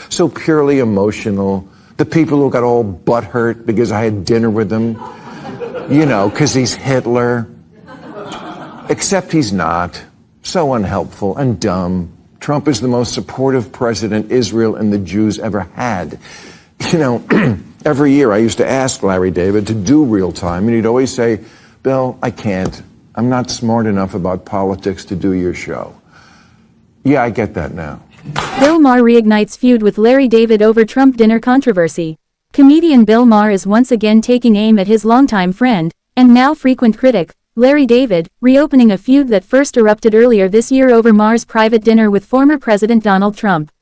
so purely emotional. The people who got all butthurt because I had dinner with them, because he's Hitler. Except he's not. So unhelpful and dumb. Trump is the most supportive president Israel and the Jews ever had. Every year I used to ask Larry David to do real time, and he'd always say, Bill, I can't. I'm not smart enough about politics to do your show. Yeah, I get that now. Bill Maher reignites feud with Larry David over Trump dinner controversy. Comedian Bill Maher is once again taking aim at his longtime friend, and now frequent critic, Larry David, reopening a feud that first erupted earlier this year over Maher's private dinner with former President Donald Trump.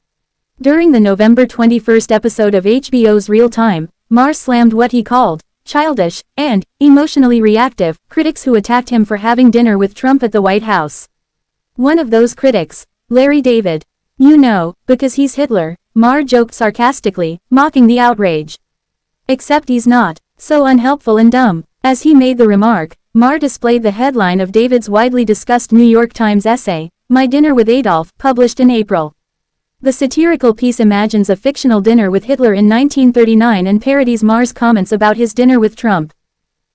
During the November 21st episode of HBO's Real Time, Maher slammed what he called childish and emotionally reactive critics who attacked him for having dinner with Trump at the White House. One of those critics, Larry David. Because he's Hitler, Maher joked sarcastically, mocking the outrage. Except he's not so unhelpful and dumb. As he made the remark, Maher displayed the headline of David's widely discussed New York Times essay, My Dinner with Adolf, published in April. The satirical piece imagines a fictional dinner with Hitler in 1939 and parodies Maher's comments about his dinner with Trump.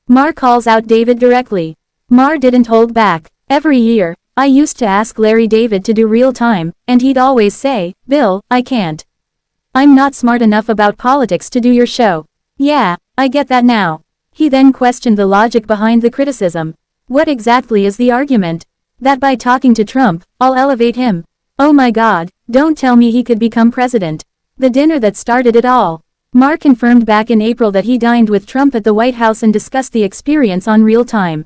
Maher calls out David directly. Maher didn't hold back. Every year, I used to ask Larry David to do Real Time, and he'd always say, Bill, I can't. I'm not smart enough about politics to do your show. Yeah, I get that now. He then questioned the logic behind the criticism. What exactly is the argument? That by talking to Trump, I'll elevate him. Oh my God, don't tell me he could become president. The dinner that started it all. Maher confirmed back in April that he dined with Trump at the White House and discussed the experience on Real Time.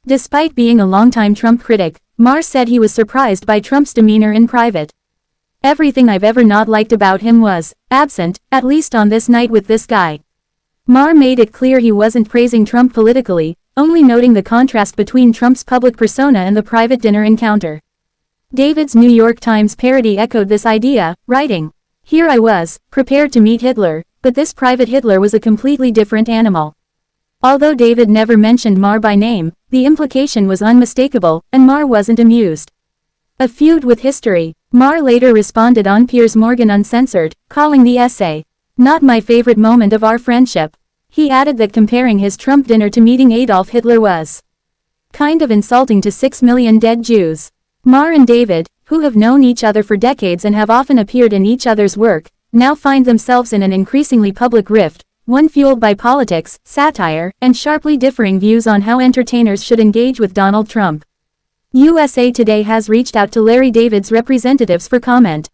Despite being a longtime Trump critic, Maher said he was surprised by Trump's demeanor in private. Everything I've ever not liked about him was absent, at least on this night with this guy. Maher made it clear he wasn't praising Trump politically, only noting the contrast between Trump's public persona and the private dinner encounter. David's New York Times parody echoed this idea, writing, Here I was, prepared to meet Hitler, but this private Hitler was a completely different animal. Although David never mentioned Maher by name, the implication was unmistakable, and Maher wasn't amused. A feud with history. Maher later responded on Piers Morgan Uncensored, calling the essay, Not my favorite moment of our friendship. He added that comparing his Trump dinner to meeting Adolf Hitler was kind of insulting to 6 million dead Jews. Maher and David, who have known each other for decades and have often appeared in each other's work, now find themselves in an increasingly public rift, one fueled by politics, satire, and sharply differing views on how entertainers should engage with Donald Trump. USA Today has reached out to Larry David's representatives for comment.